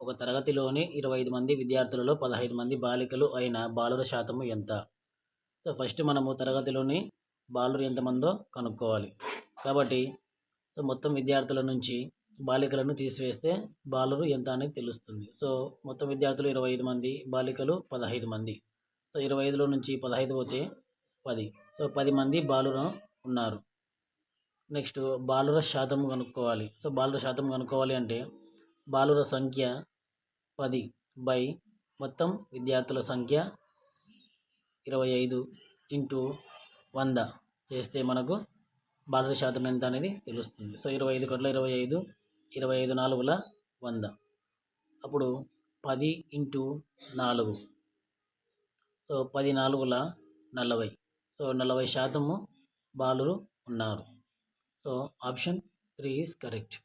ఒక తరగతిలోని 25 మంది విద్యార్థులలో 15 మంది బాలికలు అయిన బాలుర శాతము ఎంత? సో ఫస్ట్ మనము తరగతిలోని బాలురు ఎంతమందో కనుక్కోవాలి. కాబట్టి మొత్తం విద్యార్థుల నుంచి బాలికలను తీసివేస్తే బాలురు ఎంత అనేది తెలుస్తుంది. సో మొత్తం విద్యార్థులు 25 మంది, బాలికలు 15 మంది. సో 25లో నుంచి 15 పోతే 10. సో 10 మంది బాలురు ఉన్నారు. నెక్స్ట్ బాలుర శాతం కనుక్కోవాలి. సో బాలుర శాతం కనుక్కోవాలి అంటే బాలుర సంఖ్య 10 బై మొత్తం విద్యార్థుల సంఖ్య 25 ఇంటూ 100 చేస్తే మనకు బాలుర శాతం ఎంత అనేది తెలుస్తుంది. సో 25 కోట్ల 25, 25 నాలుగుల 100. అప్పుడు 10 ఇంటూ 4, సో 10 నాలుగుల 40. సో 40% బాలురు ఉన్నారు. So option 3 is correct.